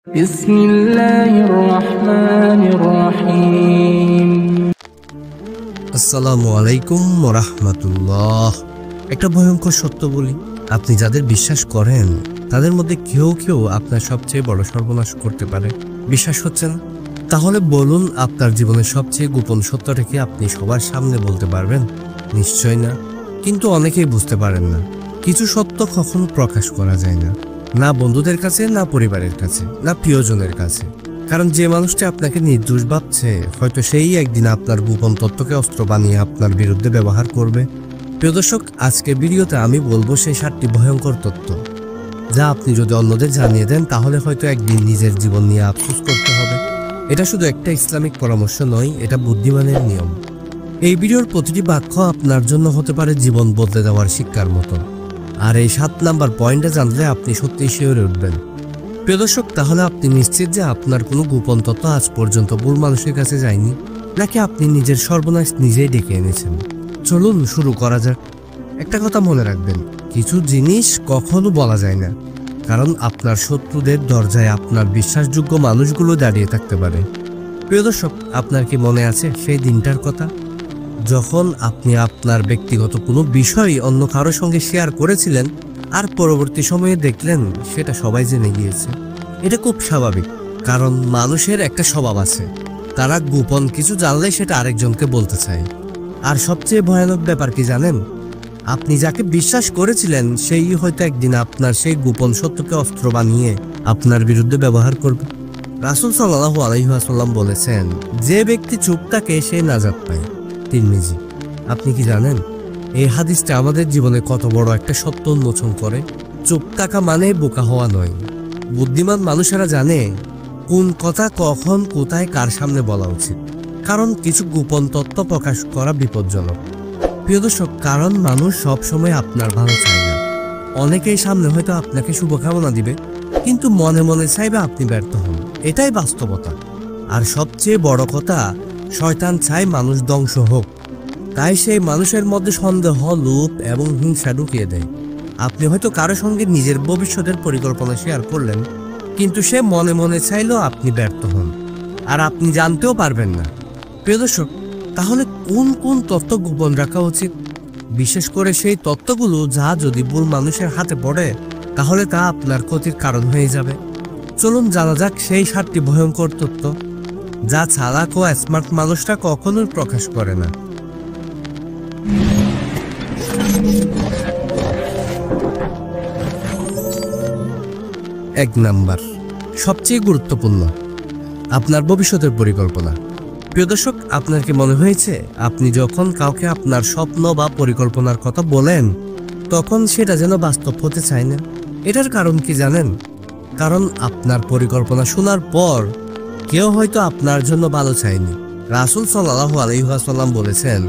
বিসমিল্লাহির রহমানির রহিম। আসসালামু আলাইকুম ওয়া রাহমাতুল্লাহ। একটা ভয়ঙ্কর সত্য বলি, আপনি যাদের বিশ্বাস করেন তাদের মধ্যে কেউ কেউ আপনার সবচেয়ে বড় সর্বনাশ করতে পারে। বিশ্বাস হচ্ছে না? তাহলে বলুন, আপনার জীবনের সবচেয়ে গোপন সত্যটা কি আপনি সবার সামনে বলতে পারবেন? নিশ্চয় না। কিন্তু অনেকেই বুঝতে পারেন না, কিছু সত্য কখনো প্রকাশ করা যায় না, না বন্ধুদের কাছে, না পরিবারের কাছে, না প্রিয়জনের কাছে। কারণ যে মানুষটি আপনাকে নির্দোষ ভাবছে, হয়তো সেই একদিন আপনার গোপন তথ্যকে অস্ত্র বানিয়ে আপনার বিরুদ্ধে ব্যবহার করবে। প্রিয় দর্শক, আজকের ভিডিওতে আমি বলবো সেই 7টি ভয়ঙ্কর তথ্য, যা আপনি যদি অন্যদের জানিয়ে দেন তাহলে হয়তো একদিন নিজের জীবন নিয়ে আফসোস করতে হবে। এটা শুধু একটা ইসলামিক পরামর্শ নয়, এটা বুদ্ধিমানের নিয়ম। এই ভিডিওর প্রতিটি বাক্য আপনার জন্য হতে পারে জীবন বদলে দেওয়ার শিক্ষার মতো। আর এই 7 নাম্বার পয়েন্টে জানলে আপনি সত্যিই শিওরে উঠবেন। প্রিয় দর্শক, তাহলে আপনি নিশ্চিত যে আপনার কোনো গোপন তথ্য আজ পর্যন্ত ভুল মানুষের কাছে যায়নি, নাকি আপনি নিজের সর্বনাশ নিজেই ডেকে এনেছেন? চলুন শুরু করা যাক। একটা কথা মনে রাখবেন, কিছু জিনিস কখনো বলা যায় না, কারণ আপনার শত্রুদের দরজায় আপনার বিশ্বাসযোগ্য মানুষগুলো দাঁড়িয়ে থাকতে পারে। প্রিয় দর্শক, আপনার কি মনে আছে সেই দিনটার কথা, যখন আপনি আপনার ব্যক্তিগত কোনো বিষয় অন্য কারো সঙ্গে শেয়ার করেছিলেন আর পরবর্তী সময়ে দেখলেন সেটা সবাই জেনে গিয়েছে? এটা খুব স্বাভাবিক, কারণ মানুষের একটা স্বভাব আছে, তারা গোপন কিছু জানলে সেটা আরেকজনকে বলতে চায়। আর সবচেয়ে ভয়ানক ব্যাপার কি জানেন? আপনি যাকে বিশ্বাস করেছিলেন সেই হয়তো একদিন আপনার সেই গোপন সত্যকে অস্ত্র বানিয়ে আপনার বিরুদ্ধে ব্যবহার করবে। রাসূল সাল্লাল্লাহু আলাইহি ওয়াসাল্লাম বলেছেন, যে ব্যক্তি চুপ থাকে সে নাজাত পায়। তিরমিজি। আপনি কি জানেন এই হাদিসটা আমাদের জীবনে কত বড় একটা সত্য উন্মোচন করে? চুপ থাকা মানে বোকা হওয়া নয়। বুদ্ধিমান মানুষেরা জানে কোন কথা কখন কোথায় কার সামনে বলা উচিত, কারণ কিছু গোপন তথ্য প্রকাশ করা বিপজ্জনক। প্রিয় দর্শক, কারণ মানুষ সবসময় আপনার ভালো চায় না। অনেকেই সামনে হয়তো আপনাকে শুভকামনা দিবে, কিন্তু মনে মনে চাইবে আপনি ব্যর্থ হন। এটাই বাস্তবতা। আর সবচেয়ে বড় কথা, শয়তান চায় মানুষ ধ্বংস হোক, তাই সেই মানুষের মধ্যে সন্দেহ, লোভ এবং হিংসা ঢুকিয়ে দেয়। আপনি হয়তো কারো সঙ্গে নিজের ভবিষ্যতের পরিকল্পনা শেয়ার করলেন, কিন্তু সে মনে মনে চাইলেও আপনি ব্যর্থ হন, আর আপনি জানতেও পারবেন না। প্রিয় দর্শক, তাহলে কোন কোন তথ্য গোপন রাখা উচিত? বিশেষ করে সেই তথ্যগুলো যা যদি ভুল মানুষের হাতে পড়ে তাহলে তা আপনার ক্ষতির কারণ হয়ে যাবে। চলুন জানা যাক সেই 7টি ভয়ঙ্কর তথ্য, যা চালাক ও স্মার্ট মানুষরা কখনোই প্রকাশ করে না। 1 নাম্বার, সবচেয়ে গুরুত্বপূর্ণ, আপনার ভবিষ্যতের পরিকল্পনা। প্রিয় দর্শক, আপনার কি মনে হয়েছে আপনি যখন কাউকে আপনার স্বপ্ন বা পরিকল্পনার কথা বলেন তখন সেটা যেন বাস্তব হতে চায় না? এটার কারণ কি জানেন? কারণ আপনার পরিকল্পনা শোনার পর কেউ হয়তো আপনার জন্য ভালো চায়নি। রাসূল সাল্লাল্লাহু আলাইহি ওয়াসাল্লাম বলেছেন,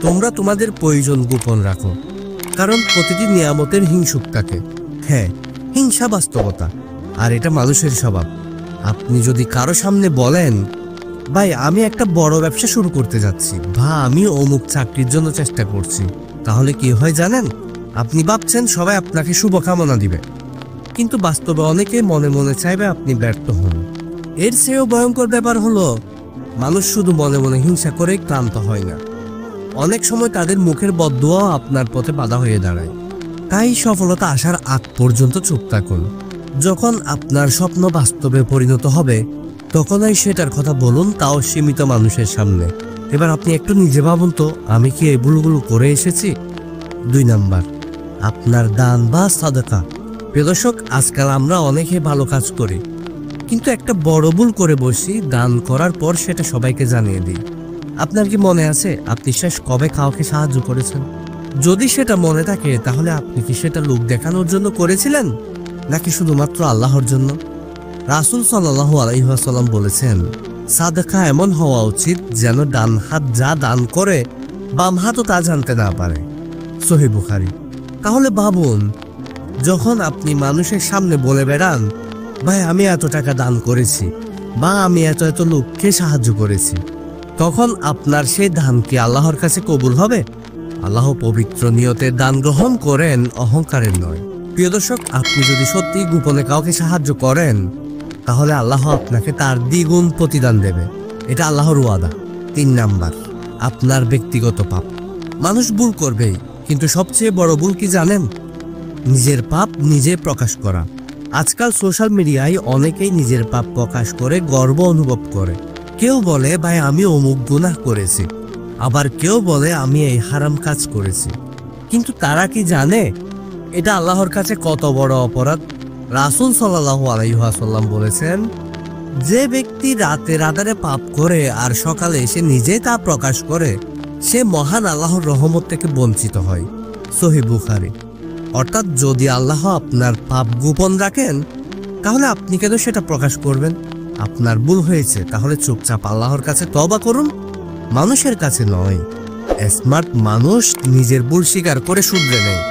তোমরা তোমাদের প্রয়োজন গোপন রাখো, কারণ প্রতিটি নিয়ামতের হিংসুক থাকে। হ্যাঁ, হিংসা বাস্তবতা, আর এটা মানুষের স্বভাব। আপনি যদি কারো সামনে বলেন, ভাই আমি একটা বড় ব্যবসা শুরু করতে যাচ্ছি, বা আমি অমুক চাকরির জন্য চেষ্টা করছি, তাহলে কি হয় জানেন? আপনি ভাবছেন সবাই আপনাকে শুভকামনা দিবে, কিন্তু বাস্তবে অনেকে মনে মনে চাইবে আপনি ব্যর্থ হন। এর চেয়েও ভয়ঙ্কর ব্যাপার হলো, মানুষ শুধু মনে মনে হিংসা করে ক্লান্ত হয় না, অনেক সময় তাদের মুখের বদদুয়াও আপনার পথে বাধা হয়ে দাঁড়ায়। তাই সফলতা আসার আগ পর্যন্ত চুপ থাকুন। যখন আপনার স্বপ্ন বাস্তবে পরিণত হবে তখনই সেটার কথা বলুন, তাও সীমিত মানুষের সামনে। এবার আপনি একটু নিজে ভাবুন তো, আমি কি এই ভুলগুলো করে এসেছি? 2 নাম্বার, আপনার দান বা সাদাকা। প্রিয় দর্শক, আজকাল আমরা অনেকে ভালো কাজ করি, কিন্তু একটা বড় ভুল করে বসি, দান করার পর সেটা সবাইকে জানিয়ে দিই। আপনার কি মনে আছে আপনি শেষ কবে কাউকে সাহায্য করেছেন? যদি সেটা মনে থাকে তাহলে আপনি কি সেটা লোক দেখানোর জন্য করেছিলেন, নাকি শুধুমাত্র আল্লাহর জন্য? রাসূল সাল্লাল্লাহু আলাইহি ওয়াসাল্লাম বলেছেন, সাদাকা এমন হওয়া উচিত যেন ডান হাত যা দান করে বাম হাতও তা জানতে না পারে। সহিহ বুখারী। তাহলে ভাবুন, যখন আপনি মানুষের সামনে বলে বেড়ান, ভাই আমি এত টাকা দান করেছি, বা আমি এত এত লোককে সাহায্য করেছি, তখন আপনার সেই দান কি আল্লাহর কাছে কবুল হবে? আল্লাহ পবিত্র নিয়তে দান গ্রহণ করেন, অহংকারের নয়। প্রিয় দর্শক, আপনি যদি সত্যি গোপনে কাউকে সাহায্য করেন তাহলে আল্লাহ আপনাকে তার দ্বিগুণ প্রতিদান দেবে। এটা আল্লাহর ওয়াদা। 3 নাম্বার, আপনার ব্যক্তিগত পাপ। মানুষ ভুল করবেই, কিন্তু সবচেয়ে বড় ভুল কি জানেন? নিজের পাপ নিজে প্রকাশ করা। আজকাল সোশ্যাল মিডিয়ায় অনেকেই নিজের পাপ প্রকাশ করে গর্ব অনুভব করে। কেউ বলে ভাই আমি অমুক গুনাহ করেছি, আবার কেউ বলে আমি এই হারাম কাজ করেছি। কিন্তু তারা কি জানে এটা আল্লাহর কাছে কত বড় অপরাধ? রাসূল সাল্লাল্লাহু আলাইহি ওয়াসাল্লাম বলেছেন, যে ব্যক্তি রাতের আধারে পাপ করে আর সকালে এসে নিজেই তা প্রকাশ করে, সে মহান আল্লাহর রহমত থেকে বঞ্চিত হয়। সহিহ বুখারী। অর্থাৎ যদি আল্লাহ আপনার পাপ গোপন রাখেন, তাহলে আপনি কেন সেটা প্রকাশ করবেন? আপনার ভুল হয়েছে, তাহলে চুপচাপ আল্লাহর কাছে তওবা করুন, মানুষের কাছে নয়। স্মার্ট মানুষ নিজের ভুল স্বীকার করে শুধরে নেয়,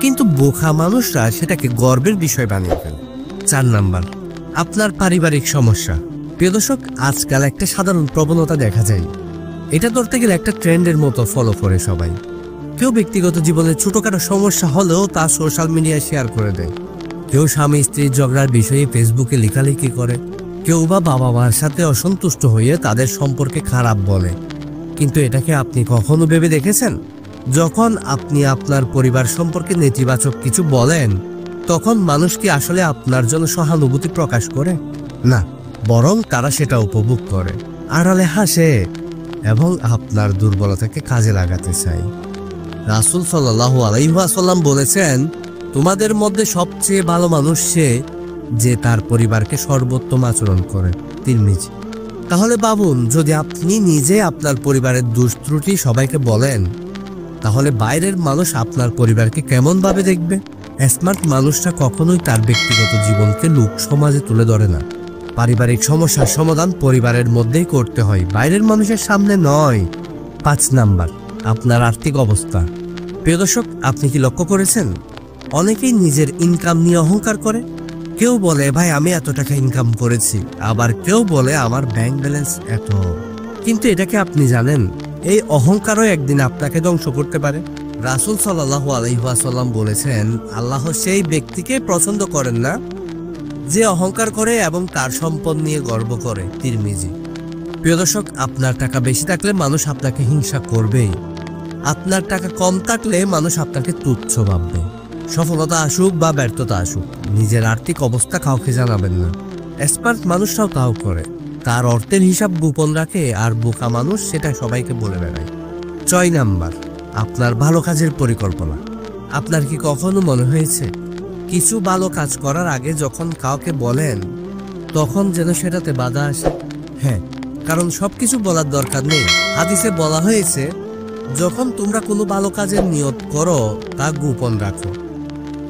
কিন্তু বোকা মানুষরা সেটাকে গর্বের বিষয় বানিয়ে ফেলে। 4 নাম্বার, আপনার পারিবারিক সমস্যা। প্রিয় দর্শক, আজকাল একটা সাধারণ প্রবণতা দেখা যায়। এটা ধরতে গেলে একটা ট্রেন্ডের মতো ফলো করে সবাই। কেউ ব্যক্তিগত জীবনে ছোটখাটো সমস্যা হলেও তা সোশ্যাল মিডিয়ায় শেয়ার করে দেয়। কেউ স্বামী স্ত্রীর ঝগড়ার বিষয়ে ফেসবুকে লেখালেখি করে। কেউ বা বাবা মার সাথে অসন্তুষ্ট হয়ে তাদের সম্পর্কে খারাপ বলে। কিন্তু এটাকে আপনি কখনো ভেবে দেখেছেন, যখন আপনি আপনার পরিবার সম্পর্কে নেতিবাচক কিছু বলেন, তখন মানুষ কি আসলে আপনার জন্য সহানুভূতি প্রকাশ করে? না, বরং তারা সেটা উপভোগ করে, আড়ালে হাসে এবং আপনার দুর্বলতাকে কাজে লাগাতে চায়। রাসূল সাল্লাল্লাহু আলাইহি ওয়াসাল্লাম বলেছেন, তোমাদের মধ্যে সবচেয়ে ভালো মানুষ সে যে তার পরিবারকে সর্বোত্তম আচরণ করে। তিরমিজি। তাহলে ভাবুন, যদি আপনি নিজে আপনার পরিবারের দোষ ত্রুটি সবাইকে বলেন, তাহলে বাইরের মানুষ আপনার পরিবারকে কেমন ভাবে দেখবে? স্মার্ট মানুষটা কখনোই তার ব্যক্তিগত জীবনকে লোক সমাজে তুলে ধরে না। পারিবারিক সমস্যার সমাধান পরিবারের মধ্যেই করতে হয়, বাইরের মানুষের সামনে নয়। 5 নাম্বার, আপনার আর্থিক অবস্থা। প্রিয় দর্শক, আপনি কি লক্ষ্য করেছেন অনেকেই নিজের ইনকাম নিয়ে অহংকার করে? কেউ বলে ভাই আমি এত টাকা ইনকাম করেছি, আবার কেউ বলে আমার ব্যাংক ব্যালেন্স এত। কিন্তু এটাকে আপনি জানেন, এই অহংকারও একদিন আপনাকে ধ্বংস করতে পারে। রাসূল সাল্লাল্লাহু আলাইহি ওয়াসাল্লাম বলেছেন, আল্লাহ সেই ব্যক্তিকে পছন্দ করেন না যে অহংকার করে এবং তার সম্পদ নিয়ে গর্ব করে। তিরমিজি। প্রিয় দর্শক, আপনার টাকা বেশি থাকলে মানুষ আপনাকে হিংসা করবেই। আপনার টাকা কম থাকলে মানুষ আপনাকে তুচ্ছ ভাববে। সফলতা আসুক বা ব্যর্থতা আসুক, নিজের আর্থিক অবস্থা কাউকে জানাবেন না। স্মার্ট মানুষরাও তাও করে, তার অর্থের হিসাব গোপন রাখে, আর বোকা মানুষ সেটা সবাইকে বলে বেড়ায়। 6 নাম্বার, আপনার ভালো কাজের পরিকল্পনা। আপনার কি কখনো মনে হয়েছে কিছু ভালো কাজ করার আগে যখন কাউকে বলেন, তখন যেন সেটাতে বাধা আসে? হ্যাঁ, কারণ সবকিছু বলার দরকার নেই। হাদিসে বলা হয়েছে, যখন তোমরা কোনো ভালো কাজের নিয়ত করো তা গোপন রাখো,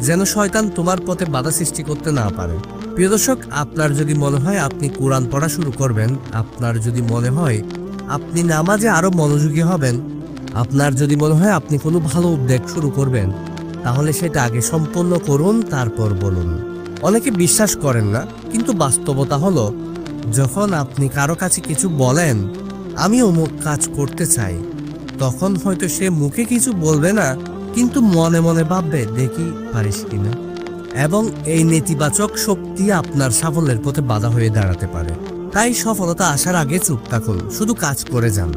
যেন শয়তান তোমার পথে বাধা সৃষ্টি করতে না পারে। প্রিয় দর্শক, আপনার যদি মনে হয় আপনি কোরআন পড়া শুরু করবেন, আপনার যদি মনে হয় আপনি নামাজে আরো মনোযোগী হবেন, আপনার যদি মনে হয় আপনি কোনো ভালো উদ্যোগ শুরু করবেন, তাহলে সেটা আগে সম্পন্ন করুন, তারপর বলুন। অনেকে বিশ্বাস করেন না, কিন্তু বাস্তবতা হলো, যখন আপনি কারো কাছে কিছু বলেন আমি অমুক কাজ করতে চাই, তখন হয়তো সে মুখে কিছু বলবে না, কিন্তু মনে মনে ভাববে দেখি পারিস কিনা। এবং এই নেতিবাচক শক্তি আপনার সাফল্যের পথে বাধা হয়ে দাঁড়াতে পারে। তাই সফলতা আসার আগে চুপ থাকুন, শুধু কাজ করে যান।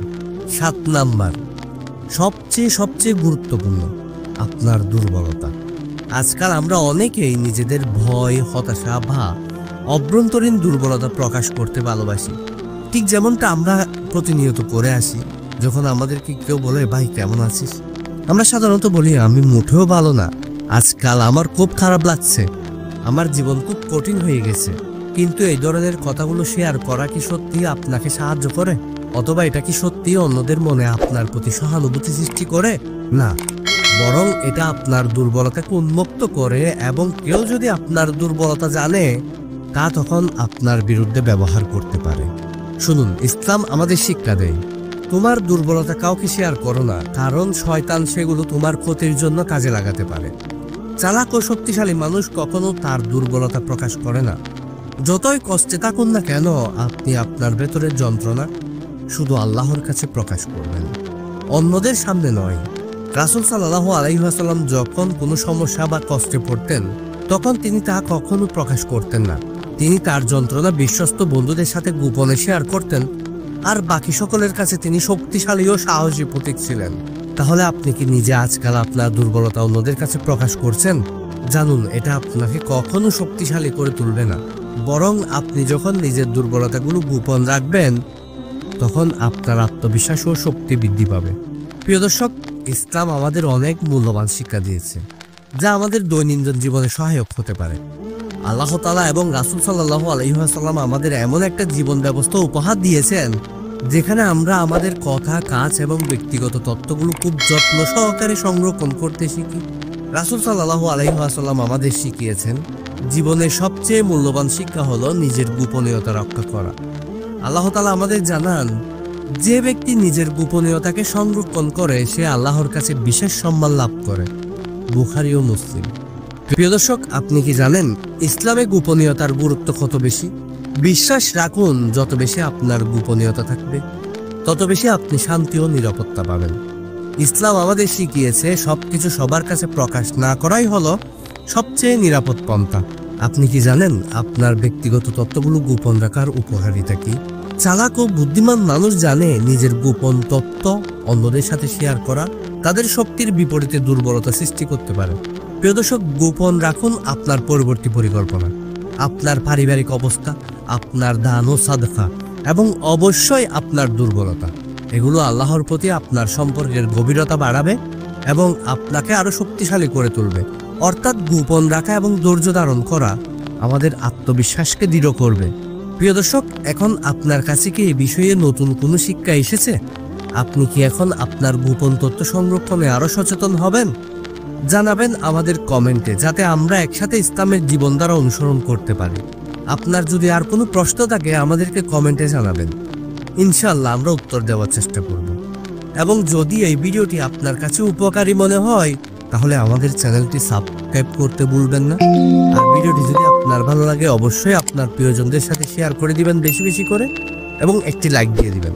7 নাম্বার, সবচেয়ে গুরুত্বপূর্ণ, আপনার দুর্বলতা। আজকাল আমরা অনেকেই নিজেদের ভয়, হতাশা বা অভ্যন্তরীণ দুর্বলতা প্রকাশ করতে ভালোবাসি, ঠিক যেমনটা আমরা প্রতিনিয়ত করে আসি। যখন আমাদেরকে কেউ বলে ভাই কেমন আছিস, আমরা সাধারণত বলি আমি মুঠেও ভালো না, আজকাল আমার খুব খারাপ লাগছে, আমার জীবন খুব কঠিন হয়ে গেছে। কিন্তু এই ধরনের কথাগুলো শেয়ার করা কি সত্যি আপনাকে সাহায্য করে? অথবা এটা কি সত্যি অন্যদের মনে আপনার প্রতি সহানুভূতি সৃষ্টি করে? না, বরং এটা আপনার দুর্বলতাকে উন্মুক্ত করে, এবং কেউ যদি আপনার দুর্বলতা জানে, তা তখন আপনার বিরুদ্ধে ব্যবহার করতে পারে। শুনুন, ইসলাম আমাদের শিক্ষা দেয়, তোমার দুর্বলতা কাউকে শেয়ার করো না, কারণ শয়তান সেগুলো তোমার ক্ষতির জন্য কাজে লাগাতে পারে। চালাক ও শক্তিশালী মানুষ কখনো তার দুর্বলতা প্রকাশ করে না। যতই কষ্টে থাকুন না কেন, আপনি আপনার ভেতরের যন্ত্রণা শুধু আল্লাহর কাছে প্রকাশ করবেন, অন্যদের সামনে নয়। রাসূল সাল্লাল্লাহু আলাইহি ওয়াসাল্লাম যখন কোনো সমস্যা বা কষ্টে পড়তেন, তখন তিনি তা কখনো প্রকাশ করতেন না, তিনি তার যন্ত্রণা বিশ্বস্ত বন্ধুদের সাথে গোপনে শেয়ার করতেন, আর বাকি সকলের কাছে তিনি শক্তিশালী ও সাহসী প্রতীক ছিলেন। তাহলে আপনি কি নিজে আজকাল আপনার দুর্বলতা অন্যদের কাছে প্রকাশ করছেন? জানুন, এটা আপনাকে কখনো শক্তিশালী করে তুলবে না, বরং আপনি যখন নিজের দুর্বলতাগুলো গোপন রাখবেন তখন আপনার আত্মবিশ্বাস ও শক্তি বৃদ্ধি পাবে। প্রিয় দর্শক, ইসলাম আমাদের অনেক মূল্যবান শিক্ষা দিয়েছে যা আমাদের দৈনন্দিন জীবনে সহায়ক হতে পারে। আল্লাহ তাআলা এবং রাসূল সাল্লাল্লাহু আলাইহি ওয়াসাল্লাম আমাদের এমন একটা জীবন ব্যবস্থা উপহার দিয়েছেন যেখানে আমরা আমাদের কথা, কাজ এবং ব্যক্তিগত তথ্যগুলো খুব যত্ন সহকারে সংরক্ষণ করতে শিখি। রাসূল সাল্লাল্লাহু আলাইহি ওয়াসাল্লাম আমাদের শিখিয়েছেন, জীবনের সবচেয়ে মূল্যবান শিক্ষা হলো নিজের গোপনীয়তা রক্ষা করা। আল্লাহ তাআলা আমাদের জানান, যে ব্যক্তি নিজের গোপনীয়তাকে সংরক্ষণ করে সে আল্লাহর কাছে বিশেষ সম্মান লাভ করে। বুখারী ও মুসলিম। প্রিয় দর্শক, আপনি কি জানেন ইসলামে গোপনীয়তার গুরুত্ব কত বেশি? বিশ্বাস রাখুন, যত বেশি আপনার গোপনীয়তা থাকবে তত বেশি আপনি শান্তি ও নিরাপত্তা পাবেন। ইসলাম আমাদের শিখিয়েছে সবকিছু সবার কাছে প্রকাশ না করাই হলো সবচেয়ে নিরাপদ পন্থা। আপনি কি জানেন আপনার ব্যক্তিগত তথ্যগুলো গোপন রাখার উপকারিতা কি? চালাক ও বুদ্ধিমান মানুষ জানে নিজের গোপন তথ্য অন্যদের সাথে শেয়ার করা তাদের শক্তির বিপরীতে দুর্বলতা সৃষ্টি করতে পারে। প্রিয় দর্শক, গোপন রাখুন আপনার পরবর্তী পরিকল্পনা, আপনার পারিবারিক অবস্থা, আপনার দান ও সাদকা এবং অবশ্যই আপনার দুর্বলতা। এগুলো আল্লাহর প্রতি আপনার সম্পর্কের গভীরতা বাড়াবে এবং আপনাকে আরো শক্তিশালী করে তুলবে। অর্থাৎ গোপন রাখা এবং ধৈর্য ধারণ করা আমাদের আত্মবিশ্বাসকে দৃঢ় করবে। প্রিয় দর্শক, এখন আপনার কাছে কি এই বিষয়ে নতুন কোনো শিক্ষা এসেছে? আপনি কি এখন আপনার গোপন তথ্য সংরক্ষণে আরো সচেতন হবেন? জানাবেন আমাদের কমেন্টে, যাতে আমরা একসাথে ইসলামের জীবনধারা অনুসরণ করতে পারি। আপনার যদি আর কোনো প্রশ্ন থাকে আমাদেরকে কমেন্টে জানাবেন, ইনশাআল্লাহ আমরা উত্তর দেওয়ার চেষ্টা করব। এবং যদি এই ভিডিওটি আপনার কাছে উপকারী মনে হয় তাহলে আমাদের চ্যানেলটি সাবস্ক্রাইব করতে ভুলবেন না। আর ভিডিওটি যদি আপনার ভালো লাগে অবশ্যই আপনার প্রিয়জনদের সাথে শেয়ার করে দিবেন বেশি বেশি করে, এবং একটি লাইক দিয়ে দিবেন।